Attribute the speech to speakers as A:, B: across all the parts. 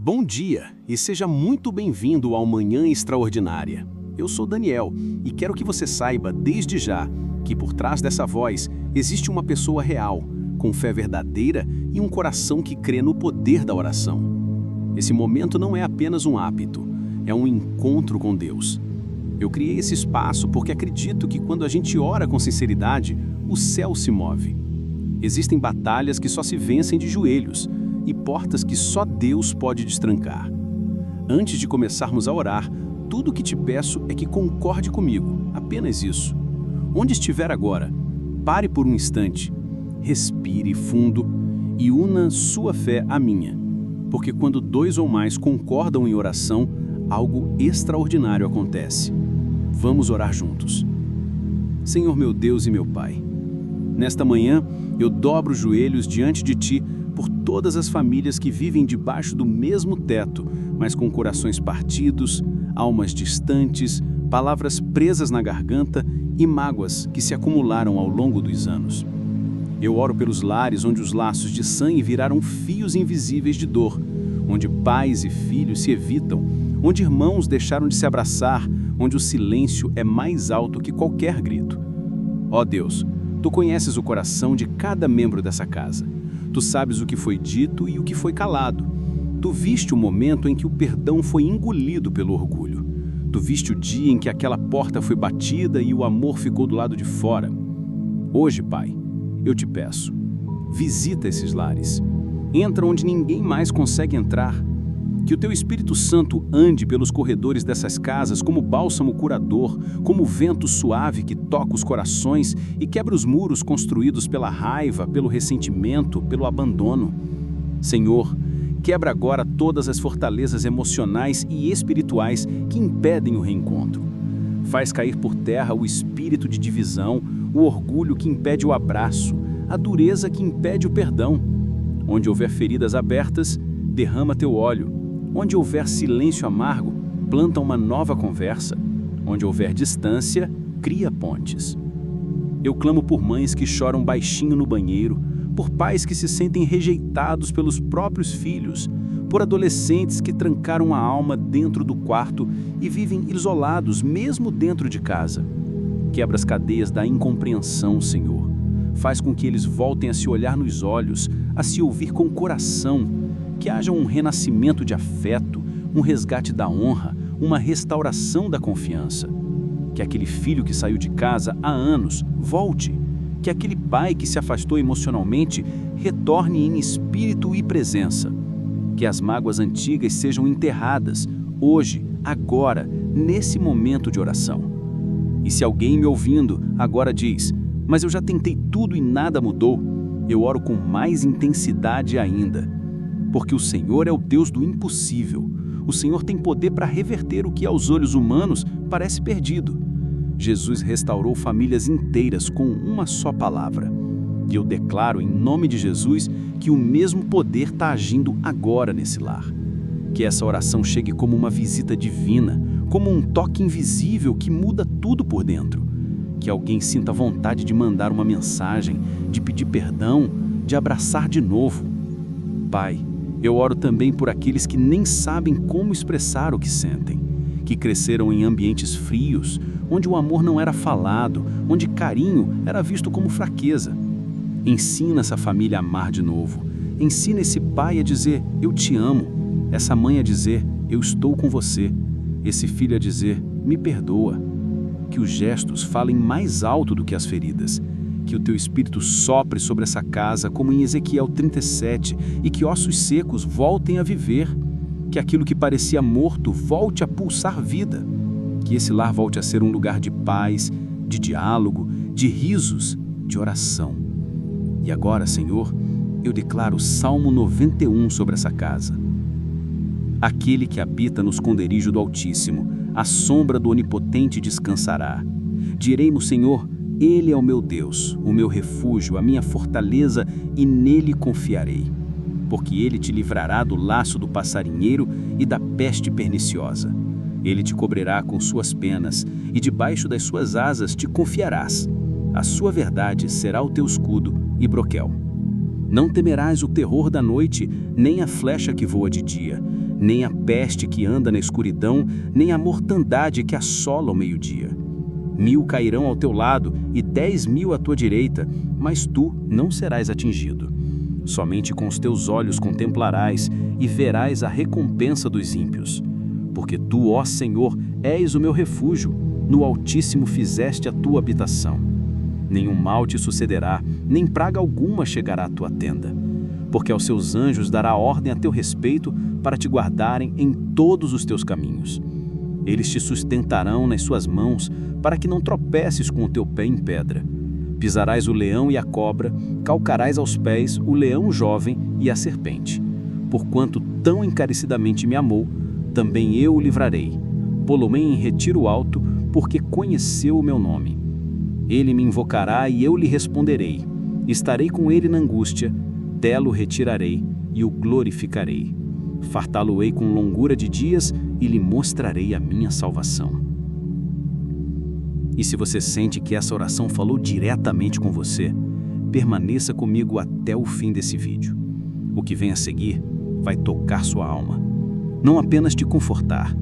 A: Bom dia e seja muito bem-vindo ao Manhã Extraordinária. Eu sou Daniel e quero que você saiba desde já que por trás dessa voz existe uma pessoa real, com fé verdadeira e um coração que crê no poder da oração. Esse momento não é apenas um hábito, é um encontro com Deus. Eu criei esse espaço porque acredito que quando a gente ora com sinceridade, o céu se move. Existem batalhas que só se vencem de joelhos e portas que só Deus pode destrancar. Antes de começarmos a orar, tudo o que te peço é que concorde comigo, apenas isso. Onde estiver agora, pare por um instante, respire fundo e una sua fé à minha, porque quando dois ou mais concordam em oração, algo extraordinário acontece. Vamos orar juntos. Senhor meu Deus e meu Pai, nesta manhã eu dobro os joelhos diante de Ti por todas as famílias que vivem debaixo do mesmo teto, mas com corações partidos, almas distantes, palavras presas na garganta e mágoas que se acumularam ao longo dos anos. Eu oro pelos lares onde os laços de sangue viraram fios invisíveis de dor, onde pais e filhos se evitam, onde irmãos deixaram de se abraçar, onde o silêncio é mais alto que qualquer grito. Ó Deus, Tu conheces o coração de cada membro dessa casa. Tu sabes o que foi dito e o que foi calado. Tu viste o momento em que o perdão foi engolido pelo orgulho. Tu viste o dia em que aquela porta foi batida e o amor ficou do lado de fora. Hoje, Pai, eu te peço, visita esses lares. Entra onde ninguém mais consegue entrar. Que o Teu Espírito Santo ande pelos corredores dessas casas como bálsamo curador, como vento suave que toca os corações e quebra os muros construídos pela raiva, pelo ressentimento, pelo abandono. Senhor, quebra agora todas as fortalezas emocionais e espirituais que impedem o reencontro. Faz cair por terra o espírito de divisão, o orgulho que impede o abraço, a dureza que impede o perdão. Onde houver feridas abertas, derrama Teu óleo. Onde houver silêncio amargo, planta uma nova conversa. Onde houver distância, cria pontes. Eu clamo por mães que choram baixinho no banheiro, por pais que se sentem rejeitados pelos próprios filhos, por adolescentes que trancaram a alma dentro do quarto e vivem isolados mesmo dentro de casa. Quebra as cadeias da incompreensão, Senhor. Faz com que eles voltem a se olhar nos olhos, a se ouvir com o coração. Que haja um renascimento de afeto, um resgate da honra, uma restauração da confiança. Que aquele filho que saiu de casa há anos volte. Que aquele pai que se afastou emocionalmente retorne em espírito e presença. Que as mágoas antigas sejam enterradas, hoje, agora, nesse momento de oração. E se alguém me ouvindo agora diz, mas eu já tentei tudo e nada mudou, eu oro com mais intensidade ainda. Porque o Senhor é o Deus do impossível. O Senhor tem poder para reverter o que aos olhos humanos parece perdido. Jesus restaurou famílias inteiras com uma só palavra. E eu declaro em nome de Jesus que o mesmo poder está agindo agora nesse lar. Que essa oração chegue como uma visita divina, como um toque invisível que muda tudo por dentro. Que alguém sinta vontade de mandar uma mensagem, de pedir perdão, de abraçar de novo. Pai, eu oro também por aqueles que nem sabem como expressar o que sentem, que cresceram em ambientes frios, onde o amor não era falado, onde carinho era visto como fraqueza. Ensina essa família a amar de novo. Ensina esse pai a dizer, eu te amo. Essa mãe a dizer, eu estou com você. Esse filho a dizer, me perdoa. Que os gestos falem mais alto do que as feridas. Que o Teu Espírito sopre sobre essa casa, como em Ezequiel 37, e que ossos secos voltem a viver. Que aquilo que parecia morto volte a pulsar vida. Que esse lar volte a ser um lugar de paz, de diálogo, de risos, de oração. E agora, Senhor, eu declaro o Salmo 91 sobre essa casa. Aquele que habita no esconderijo do Altíssimo, à sombra do Onipotente descansará. Direi-mo, Senhor, Ele é o meu Deus, o meu refúgio, a minha fortaleza, e nele confiarei. Porque Ele te livrará do laço do passarinheiro e da peste perniciosa. Ele te cobrirá com suas penas, e debaixo das suas asas te confiarás. A sua verdade será o teu escudo e broquel. Não temerás o terror da noite, nem a flecha que voa de dia, nem a peste que anda na escuridão, nem a mortandade que assola ao meio-dia. 1000 cairão ao teu lado e 10.000 à tua direita, mas tu não serás atingido. Somente com os teus olhos contemplarás e verás a recompensa dos ímpios. Porque tu, ó Senhor, és o meu refúgio, no Altíssimo fizeste a tua habitação. Nenhum mal te sucederá, nem praga alguma chegará à tua tenda. Porque aos seus anjos dará ordem a teu respeito para te guardarem em todos os teus caminhos. Eles te sustentarão nas suas mãos, para que não tropeces com o teu pé em pedra. Pisarás o leão e a cobra, calcarás aos pés o leão jovem e a serpente. Porquanto tão encarecidamente me amou, também eu o livrarei. Pô-lo-ei em retiro alto, porque conheceu o meu nome. Ele me invocará e eu lhe responderei. Estarei com ele na angústia, dela o retirarei e o glorificarei. Fartá-lo-ei com longura de dias e lhe mostrarei a minha salvação. E se você sente que essa oração falou diretamente com você, permaneça comigo até o fim desse vídeo. O que vem a seguir vai tocar sua alma. Não apenas te confortar,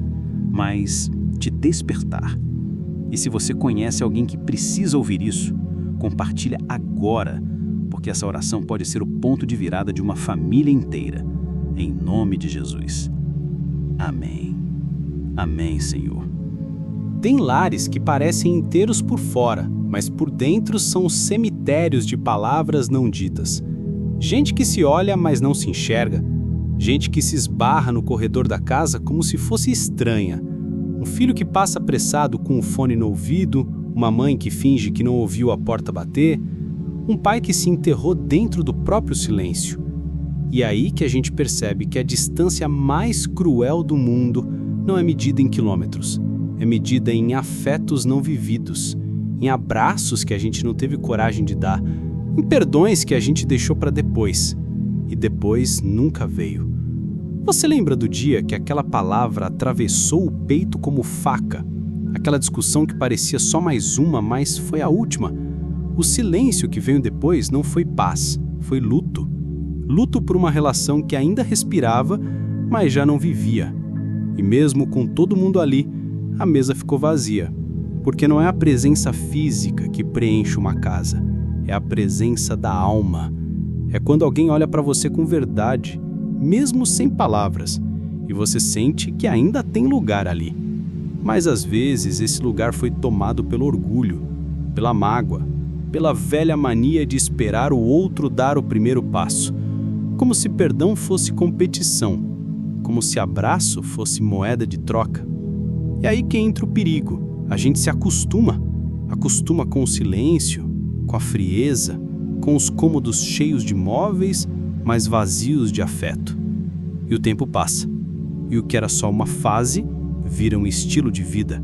A: mas te despertar. E se você conhece alguém que precisa ouvir isso, compartilha agora, porque essa oração pode ser o ponto de virada de uma família inteira. Em nome de Jesus. Amém. Amém, Senhor.
B: Tem lares que parecem inteiros por fora, mas por dentro são cemitérios de palavras não ditas. Gente que se olha, mas não se enxerga. Gente que se esbarra no corredor da casa como se fosse estranha. Um filho que passa apressado com o fone no ouvido, uma mãe que finge que não ouviu a porta bater, um pai que se enterrou dentro do próprio silêncio. E é aí que a gente percebe que a distância mais cruel do mundo não é medida em quilômetros. É medida em afetos não vividos, em abraços que a gente não teve coragem de dar, em perdões que a gente deixou para depois, e depois nunca veio. Você lembra do dia que aquela palavra atravessou o peito como faca? Aquela discussão que parecia só mais uma, mas foi a última. O silêncio que veio depois não foi paz, foi luto. Luto por uma relação que ainda respirava, mas já não vivia. E mesmo com todo mundo ali, a mesa ficou vazia, porque não é a presença física que preenche uma casa, é a presença da alma. É quando alguém olha para você com verdade, mesmo sem palavras, e você sente que ainda tem lugar ali. Mas às vezes esse lugar foi tomado pelo orgulho, pela mágoa, pela velha mania de esperar o outro dar o primeiro passo, como se perdão fosse competição, como se abraço fosse moeda de troca. É aí que entra o perigo. A gente se acostuma com o silêncio, com a frieza, com os cômodos cheios de móveis, mas vazios de afeto. E o tempo passa, e o que era só uma fase vira um estilo de vida.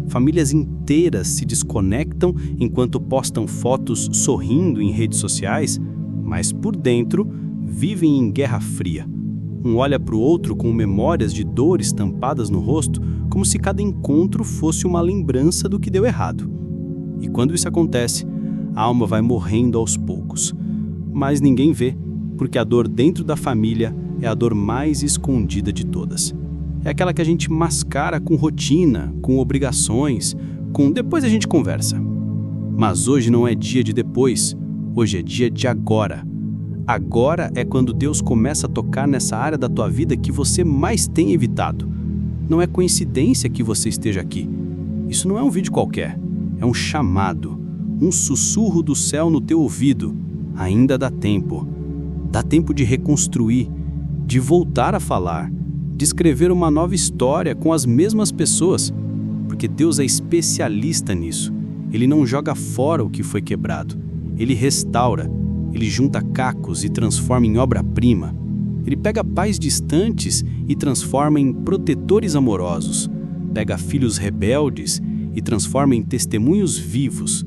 B: Famílias inteiras se desconectam enquanto postam fotos sorrindo em redes sociais, mas por dentro vivem em guerra fria. Um olha para o outro com memórias de dores estampadas no rosto, como se cada encontro fosse uma lembrança do que deu errado. E quando isso acontece, a alma vai morrendo aos poucos. Mas ninguém vê, porque a dor dentro da família é a dor mais escondida de todas. É aquela que a gente mascara com rotina, com obrigações, com depois a gente conversa. Mas hoje não é dia de depois, hoje é dia de agora. Agora é quando Deus começa a tocar nessa área da tua vida que você mais tem evitado. Não é coincidência que você esteja aqui. Isso não é um vídeo qualquer. É um chamado, um sussurro do céu no teu ouvido. Ainda dá tempo. Dá tempo de reconstruir, de voltar a falar, de escrever uma nova história com as mesmas pessoas. Porque Deus é especialista nisso. Ele não joga fora o que foi quebrado. Ele restaura. Ele junta cacos e transforma em obra-prima. Ele pega pais distantes e transforma em protetores amorosos. Pega filhos rebeldes e transforma em testemunhos vivos.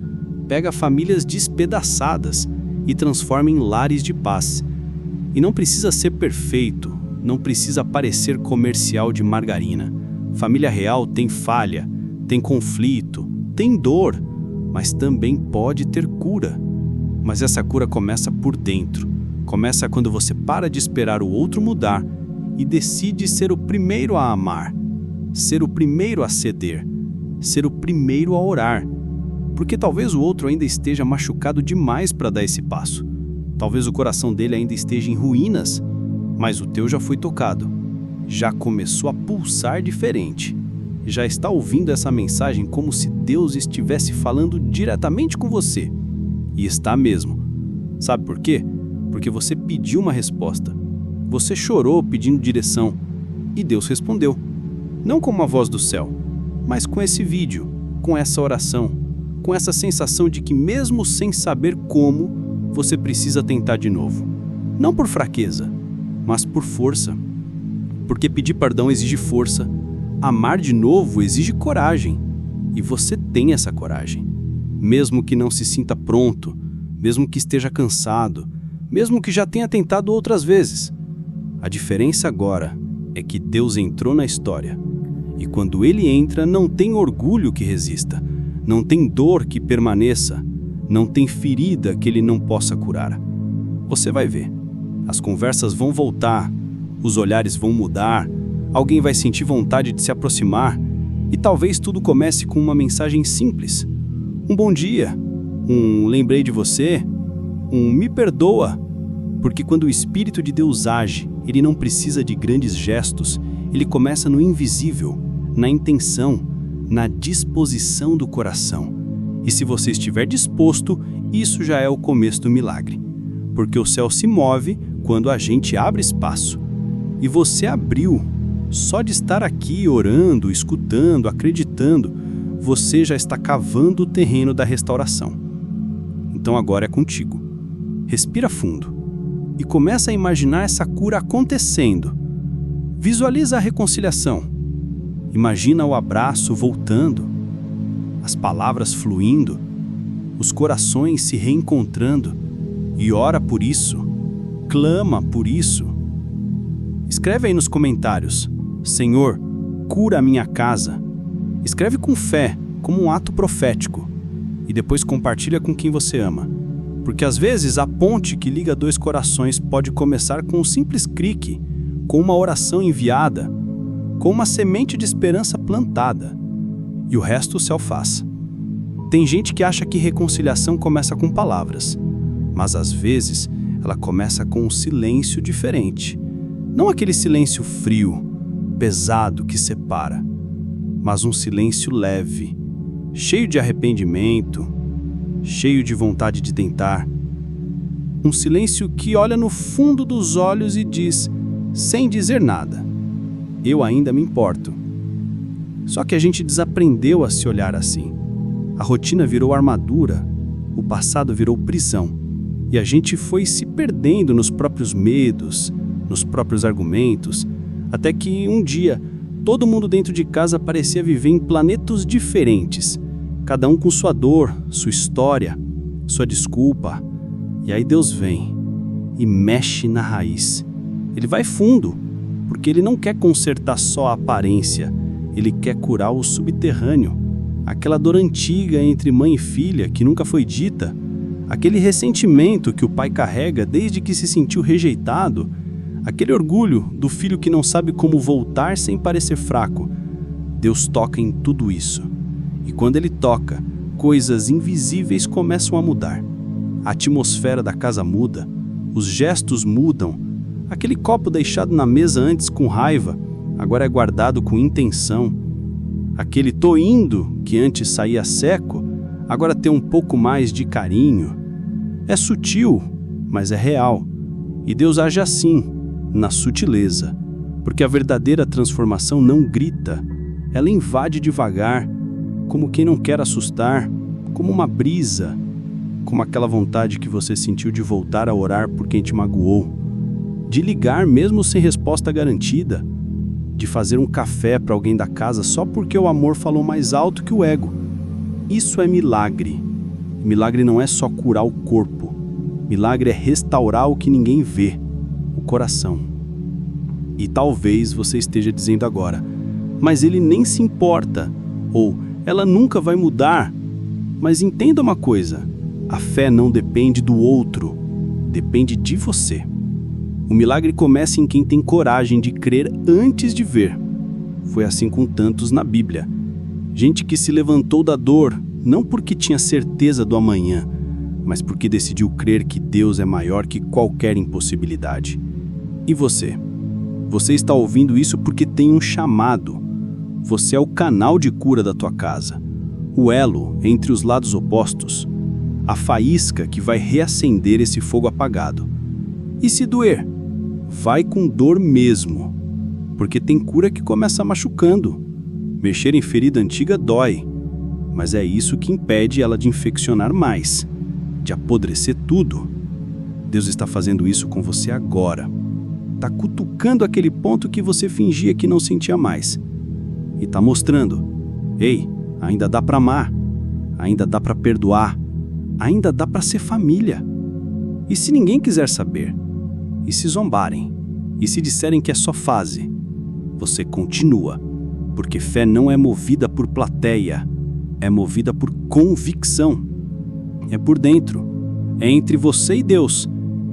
B: Pega famílias despedaçadas e transforma em lares de paz. E não precisa ser perfeito, não precisa parecer comercial de margarina. Família real tem falha, tem conflito, tem dor, mas também pode ter cura. Mas essa cura começa por dentro. Começa quando você para de esperar o outro mudar e decide ser o primeiro a amar, ser o primeiro a ceder, ser o primeiro a orar. Porque talvez o outro ainda esteja machucado demais para dar esse passo. Talvez o coração dele ainda esteja em ruínas, mas o teu já foi tocado. Já começou a pulsar diferente. Já está ouvindo essa mensagem como se Deus estivesse falando diretamente com você. E está mesmo. Sabe por quê? Porque você pediu uma resposta. Você chorou pedindo direção. E Deus respondeu. Não com uma voz do céu, mas com esse vídeo, com essa oração, com essa sensação de que mesmo sem saber como, você precisa tentar de novo. Não por fraqueza, mas por força. Porque pedir perdão exige força, amar de novo exige coragem. E você tem essa coragem. Mesmo que não se sinta pronto, mesmo que esteja cansado, mesmo que já tenha tentado outras vezes. A diferença agora é que Deus entrou na história. E quando Ele entra, não tem orgulho que resista, não tem dor que permaneça, não tem ferida que Ele não possa curar. Você vai ver. As conversas vão voltar, os olhares vão mudar, alguém vai sentir vontade de se aproximar e talvez tudo comece com uma mensagem simples. Um bom dia, um lembrei de você, um me perdoa. Porque quando o Espírito de Deus age, Ele não precisa de grandes gestos, Ele começa no invisível, na intenção, na disposição do coração. E se você estiver disposto, isso já é o começo do milagre. Porque o céu se move quando a gente abre espaço. E você abriu. Só de estar aqui orando, escutando, acreditando, você já está cavando o terreno da restauração. Então agora é contigo. Respira fundo e começa a imaginar essa cura acontecendo. Visualiza a reconciliação. Imagina o abraço voltando, as palavras fluindo, os corações se reencontrando e ora por isso, clama por isso. Escreve aí nos comentários, Senhor, cura a minha casa. Escreve com fé, como um ato profético, e depois compartilha com quem você ama. Porque às vezes a ponte que liga dois corações pode começar com um simples clique, com uma oração enviada, com uma semente de esperança plantada, e o resto o céu faz. Tem gente que acha que reconciliação começa com palavras, mas às vezes ela começa com um silêncio diferente. Não aquele silêncio frio, pesado que separa, mas um silêncio leve, cheio de arrependimento, cheio de vontade de tentar. Um silêncio que olha no fundo dos olhos e diz, sem dizer nada, eu ainda me importo. Só que a gente desaprendeu a se olhar assim. A rotina virou armadura, o passado virou prisão, e a gente foi se perdendo nos próprios medos, nos próprios argumentos, até que um dia todo mundo dentro de casa parecia viver em planetas diferentes, cada um com sua dor, sua história, sua desculpa. E aí Deus vem e mexe na raiz. Ele vai fundo, porque Ele não quer consertar só a aparência, Ele quer curar o subterrâneo, aquela dor antiga entre mãe e filha que nunca foi dita, aquele ressentimento que o pai carrega desde que se sentiu rejeitado, aquele orgulho do filho que não sabe como voltar sem parecer fraco. Deus toca em tudo isso. E quando Ele toca, coisas invisíveis começam a mudar. A atmosfera da casa muda, os gestos mudam. Aquele copo deixado na mesa antes com raiva, agora é guardado com intenção. Aquele tô indo, que antes saía seco, agora tem um pouco mais de carinho. É sutil, mas é real. E Deus age assim, na sutileza, porque a verdadeira transformação não grita, ela invade devagar, como quem não quer assustar, como uma brisa, como aquela vontade que você sentiu de voltar a orar por quem te magoou, de ligar mesmo sem resposta garantida, de fazer um café para alguém da casa só porque o amor falou mais alto que o ego. Isso é milagre. Milagre não é só curar o corpo, milagre é restaurar o que ninguém vê, o coração. E talvez você esteja dizendo agora, mas ele nem se importa, ou ela nunca vai mudar. Mas entenda uma coisa, a fé não depende do outro, depende de você.
A: O milagre começa em quem tem coragem de crer antes de ver. Foi assim com tantos na Bíblia. Gente que se levantou da dor, não porque tinha certeza do amanhã, mas porque decidiu crer que Deus é maior que qualquer impossibilidade. E você? Você está ouvindo isso porque tem um chamado. Você é o canal de cura da tua casa, o elo entre os lados opostos, a faísca que vai reacender esse fogo apagado. E se doer? Vai com dor mesmo, porque tem cura que começa machucando. Mexer em ferida antiga dói, mas é isso que impede ela de infeccionar mais, de apodrecer tudo. Deus está fazendo isso com você agora. Está cutucando aquele ponto que você fingia que não sentia mais. E está mostrando: ei, ainda dá para amar, ainda dá para perdoar, ainda dá para ser família. E se ninguém quiser saber? E se zombarem? E se disserem que é só fase? Você continua, porque fé não é movida por plateia, é movida por convicção. É por dentro, é entre você e Deus.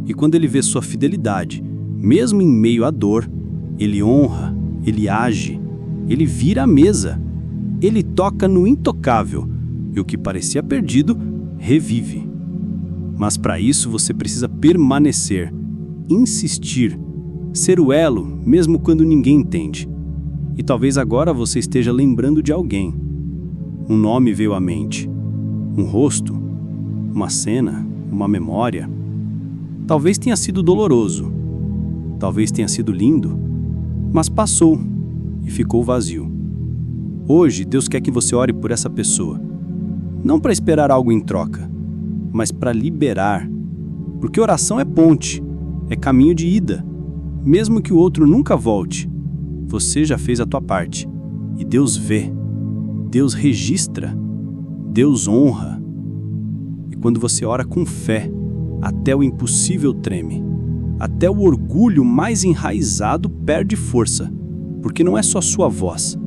A: E quando Ele vê sua fidelidade, mesmo em meio à dor, Ele honra, Ele age, Ele vira a mesa, Ele toca no intocável, e o que parecia perdido, revive. Mas para isso você precisa permanecer, insistir, ser o elo mesmo quando ninguém entende. E talvez agora você esteja lembrando de alguém. Um nome veio à mente, um rosto, uma cena, uma memória. Talvez tenha sido doloroso, talvez tenha sido lindo, mas passou e ficou vazio. Hoje Deus quer que você ore por essa pessoa, não para esperar algo em troca, mas para liberar, porque oração é ponte, é caminho de ida. Mesmo que o outro nunca volte, você já fez a tua parte. E Deus vê, Deus registra, Deus honra. E quando você ora com fé, até o impossível treme. Até o orgulho mais enraizado perde força, porque não é só sua voz.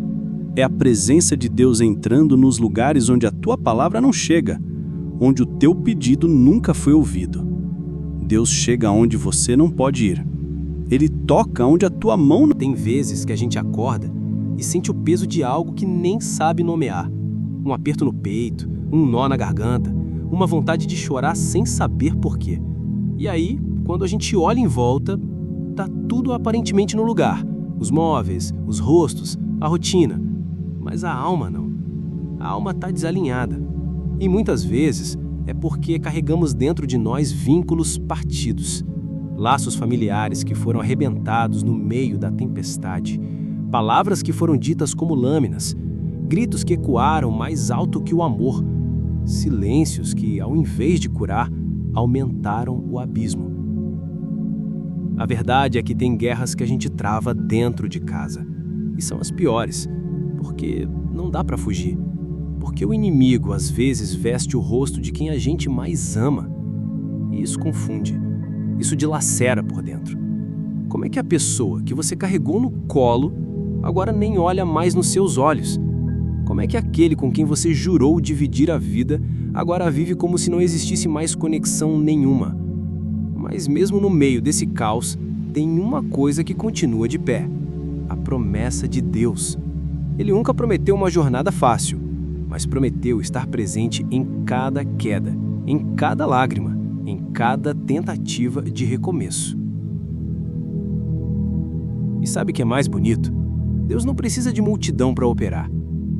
A: É a presença de Deus entrando nos lugares onde a tua palavra não chega, onde o teu pedido nunca foi ouvido. Deus chega onde você não pode ir. Ele toca onde a tua mão não...
B: Tem vezes que a gente acorda e sente o peso de algo que nem sabe nomear. Um aperto no peito, um nó na garganta, uma vontade de chorar sem saber por quê. E aí, quando a gente olha em volta, tá tudo aparentemente no lugar. Os móveis, os rostos, a rotina. Mas a alma não. A alma tá desalinhada. E muitas vezes é porque carregamos dentro de nós vínculos partidos. Laços familiares que foram arrebentados no meio da tempestade. Palavras que foram ditas como lâminas. Gritos que ecoaram mais alto que o amor. Silêncios que, ao invés de curar, aumentaram o abismo. A verdade é que tem guerras que a gente trava dentro de casa. E são as piores, porque não dá para fugir. Porque o inimigo, às vezes, veste o rosto de quem a gente mais ama. E isso confunde. Isso dilacera por dentro. Como é que a pessoa que você carregou no colo agora nem olha mais nos seus olhos? Como é que aquele com quem você jurou dividir a vida agora vive como se não existisse mais conexão nenhuma? Mas mesmo no meio desse caos, tem uma coisa que continua de pé: a promessa de Deus. Ele nunca prometeu uma jornada fácil, mas prometeu estar presente em cada queda, em cada lágrima, em cada tentativa de recomeço. E sabe o que é mais bonito? Deus não precisa de multidão para operar.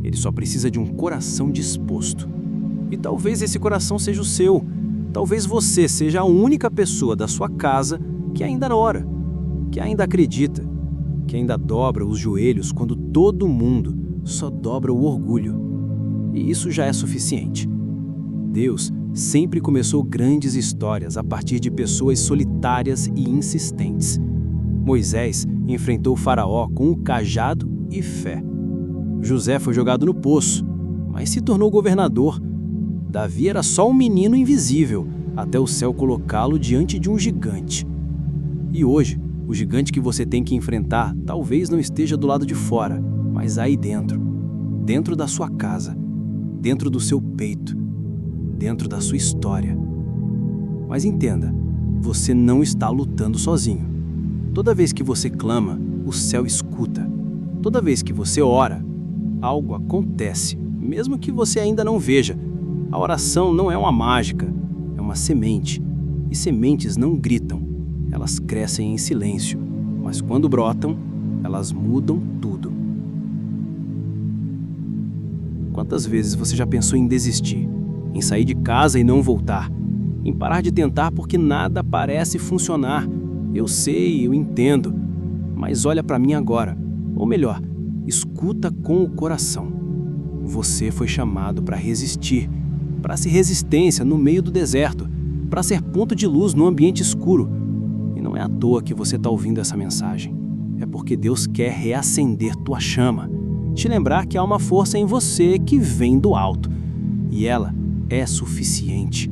B: Ele só precisa de um coração disposto. E talvez esse coração seja o seu. Talvez você seja a única pessoa da sua casa que ainda ora, que ainda acredita, que ainda dobra os joelhos quando todo mundo só dobra o orgulho. E isso já é suficiente. Deus sempre começou grandes histórias a partir de pessoas solitárias e insistentes. Moisés enfrentou o faraó com um cajado e fé. José foi jogado no poço, mas se tornou governador. Davi era só um menino invisível, até o céu colocá-lo diante de um gigante. E hoje, o gigante que você tem que enfrentar talvez não esteja do lado de fora, mas aí dentro. Dentro da sua casa, dentro do seu peito, dentro da sua história. Mas entenda, você não está lutando sozinho. Toda vez que você clama, o céu escuta. Toda vez que você ora, algo acontece, mesmo que você ainda não veja. A oração não é uma mágica, é uma semente. E sementes não gritam, elas crescem em silêncio, mas quando brotam, elas mudam tudo. Quantas vezes você já pensou em desistir, em sair de casa e não voltar, em parar de tentar porque nada parece funcionar? Eu sei, eu entendo, mas olha para mim agora, ou melhor, escuta com o coração. Você foi chamado para resistir, para ser resistência no meio do deserto, para ser ponto de luz no ambiente escuro. E não é à toa que você está ouvindo essa mensagem. É porque Deus quer reacender tua chama, te lembrar que há uma força em você que vem do alto, e ela é suficiente.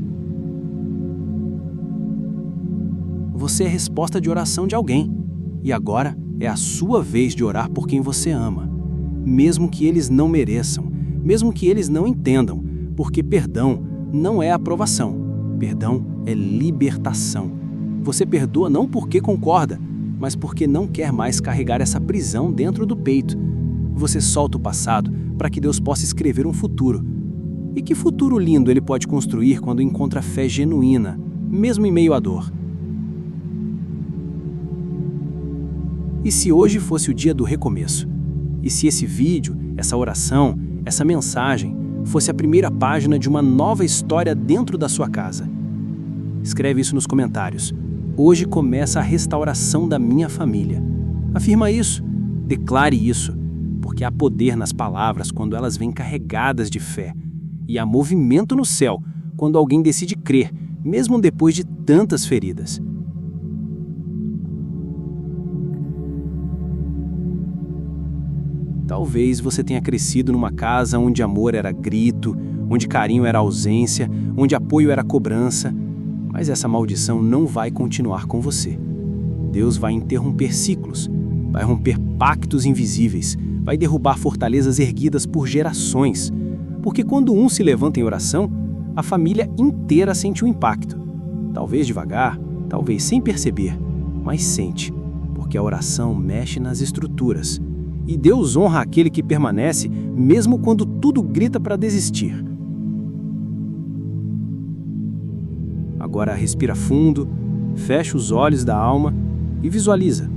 B: Você é resposta de oração de alguém, e agora é a sua vez de orar por quem você ama, mesmo que eles não mereçam, mesmo que eles não entendam, porque perdão não é aprovação, perdão é libertação. Você perdoa não porque concorda, mas porque não quer mais carregar essa prisão dentro do peito. Você solta o passado para que Deus possa escrever um futuro. E que futuro lindo Ele pode construir quando encontra fé genuína, mesmo em meio à dor. E se hoje fosse o dia do recomeço? E se esse vídeo, essa oração, essa mensagem fosse a primeira página de uma nova história dentro da sua casa? Escreve isso nos comentários. Hoje começa a restauração da minha família. Afirma isso, declare isso, porque há poder nas palavras quando elas vêm carregadas de fé. E há movimento no céu quando alguém decide crer, mesmo depois de tantas feridas. Talvez você tenha crescido numa casa onde amor era grito, onde carinho era ausência, onde apoio era cobrança, mas essa maldição não vai continuar com você. Deus vai interromper ciclos, vai romper pactos invisíveis, vai derrubar fortalezas erguidas por gerações, porque quando um se levanta em oração, a família inteira sente o impacto. Talvez devagar, talvez sem perceber, mas sente, porque a oração mexe nas estruturas. E Deus honra aquele que permanece, mesmo quando tudo grita para desistir. Agora respira fundo, fecha os olhos da alma e visualiza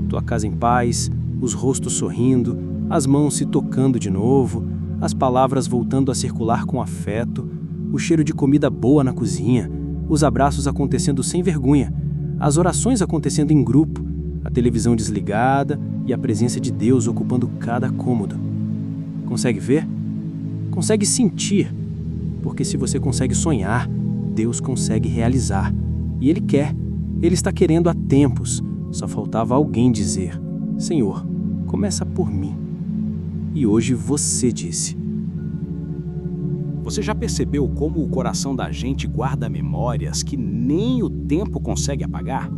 B: tua casa em paz, os rostos sorrindo, as mãos se tocando de novo, as palavras voltando a circular com afeto, o cheiro de comida boa na cozinha, os abraços acontecendo sem vergonha, as orações acontecendo em grupo, a televisão desligada e a presença de Deus ocupando cada cômodo. Consegue ver? Consegue sentir? Porque se você consegue sonhar, Deus consegue realizar. E Ele quer. Ele está querendo há tempos. Só faltava alguém dizer: Senhor, começa por mim. E hoje você disse.
A: Você já percebeu como o coração da gente guarda memórias que nem o tempo consegue apagar?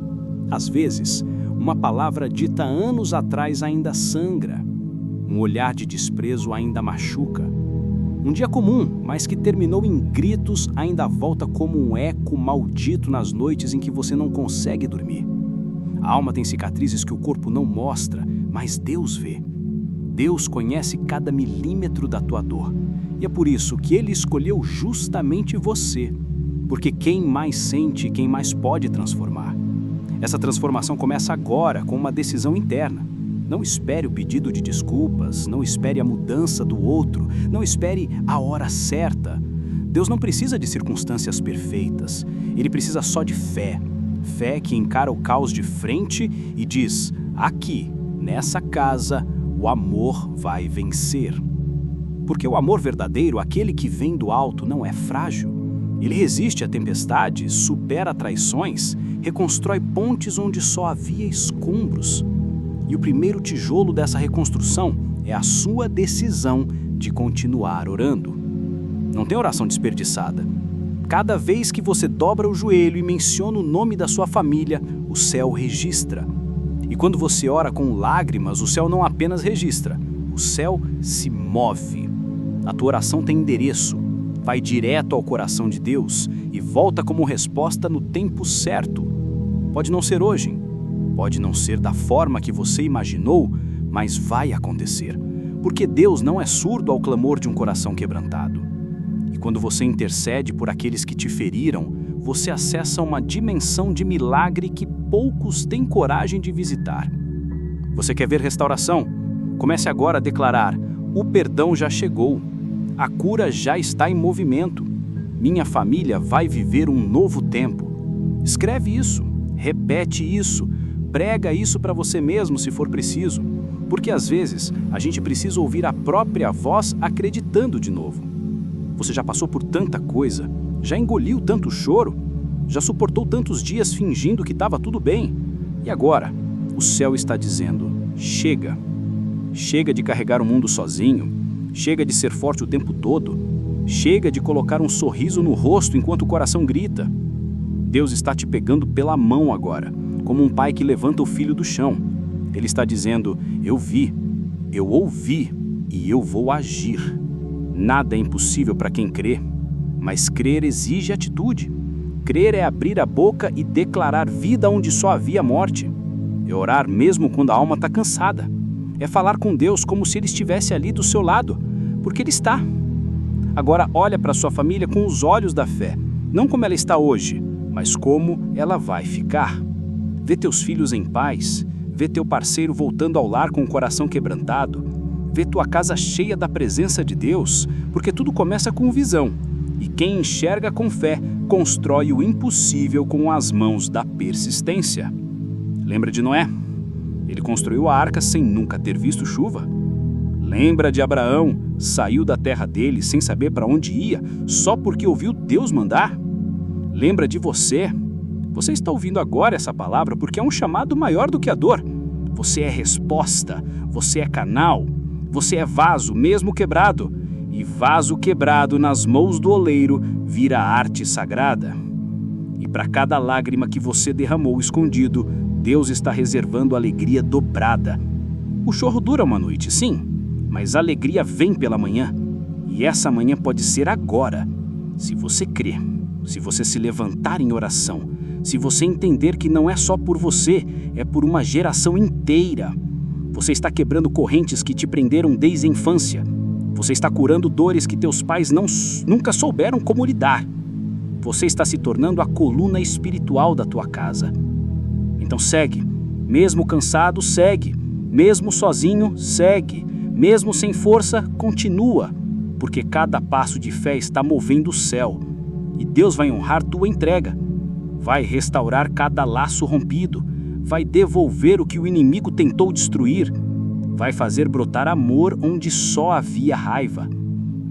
A: Às vezes, uma palavra dita anos atrás ainda sangra. Um olhar de desprezo ainda machuca. Um dia comum, mas que terminou em gritos, ainda volta como um eco maldito nas noites em que você não consegue dormir. A alma tem cicatrizes que o corpo não mostra, mas Deus vê. Deus conhece cada milímetro da tua dor. E é por isso que Ele escolheu justamente você. Porque quem mais sente, quem mais pode transformar. Essa transformação começa agora, com uma decisão interna. Não espere o pedido de desculpas, não espere a mudança do outro, não espere a hora certa. Deus não precisa de circunstâncias perfeitas, Ele precisa só de fé. Fé que encara o caos de frente e diz: aqui, nessa casa, o amor vai vencer. Porque o amor verdadeiro, aquele que vem do alto, não é frágil. Ele resiste a tempestades, supera traições, reconstrói pontes onde só havia escombros. E o primeiro tijolo dessa reconstrução é a sua decisão de continuar orando. Não tem oração desperdiçada. Cada vez que você dobra o joelho e menciona o nome da sua família, o céu registra. E quando você ora com lágrimas, o céu não apenas registra, o céu se move. A tua oração tem endereço, vai direto ao coração de Deus e volta como resposta no tempo certo. Pode não ser hoje,
B: Pode não ser da forma que você imaginou, mas vai acontecer. Porque Deus não é surdo ao clamor de um coração quebrantado. E quando você intercede por aqueles que te feriram, você acessa uma dimensão de milagre que poucos têm coragem de visitar. Você quer ver restauração? Comece agora a declarar: o perdão já chegou. A cura já está em movimento. Minha família vai viver um novo tempo. Escreve isso, repete isso, prega isso para você mesmo se for preciso. Porque às vezes a gente precisa ouvir a própria voz acreditando de novo. Você já passou por tanta coisa, já engoliu tanto choro, já suportou tantos dias fingindo que estava tudo bem. E agora, o céu está dizendo: chega. Chega de carregar o mundo sozinho. Chega de ser forte o tempo todo. Chega de colocar um sorriso no rosto enquanto o coração grita. Deus está te pegando pela mão agora, como um pai que levanta o filho do chão. Ele está dizendo: eu vi, eu ouvi e eu vou agir. Nada é impossível para quem crê, mas crer exige atitude. Crer é abrir a boca e declarar vida onde só havia morte. É orar mesmo quando a alma está cansada. É falar com Deus como se Ele estivesse ali do seu lado, porque Ele está. Agora olha para sua família com os olhos da fé, não como ela está hoje, mas como ela vai ficar. Vê teus filhos em paz, vê teu parceiro voltando ao lar com o coração quebrantado, vê tua casa cheia da presença de Deus, porque tudo começa com visão, e quem enxerga com fé constrói o impossível com as mãos da persistência. Lembra de Noé? Ele construiu a arca sem nunca ter visto chuva. Lembra de Abraão? Saiu da terra dele sem saber para onde ia, só porque ouviu Deus mandar. Lembra de você? Você está ouvindo agora essa palavra porque é um chamado maior do que a dor. Você é resposta, você é canal, você é vaso mesmo quebrado. E vaso quebrado nas mãos do oleiro vira arte sagrada. E para cada lágrima que você derramou escondido, Deus está reservando alegria dobrada. O choro dura uma noite, sim, mas a alegria vem pela manhã. E essa manhã pode ser agora. Se você crer, se você se levantar em oração, se você entender que não é só por você, é por uma geração inteira. Você está quebrando correntes que te prenderam desde a infância. Você está curando dores que teus pais nunca souberam como lidar. Você está se tornando a coluna espiritual da tua casa. Então segue. Mesmo cansado, segue. Mesmo sozinho, segue. Mesmo sem força, continua. Porque cada passo de fé está movendo o céu. E Deus vai honrar tua entrega. Vai restaurar cada laço rompido. Vai devolver o que o inimigo tentou destruir. Vai fazer brotar amor onde só havia raiva.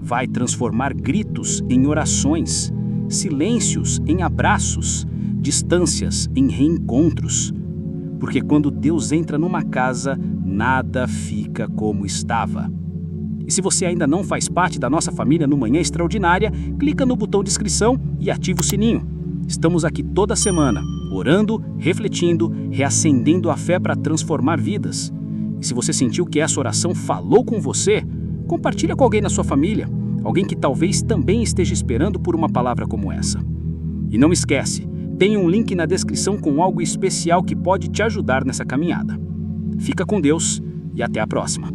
B: Vai transformar gritos em orações, silêncios em abraços, distâncias em reencontros. Porque quando Deus entra numa casa, nada fica como estava. E se você ainda não faz parte da nossa família no Manhã Extraordinária, clica no botão de inscrição e ativa o sininho. Estamos aqui toda semana, orando, refletindo, reacendendo a fé para transformar vidas. E se você sentiu que essa oração falou com você, compartilha com alguém na sua família, alguém que talvez também esteja esperando por uma palavra como essa. E não esquece, tem um link na descrição com algo especial que pode te ajudar nessa caminhada. Fica com Deus e até a próxima.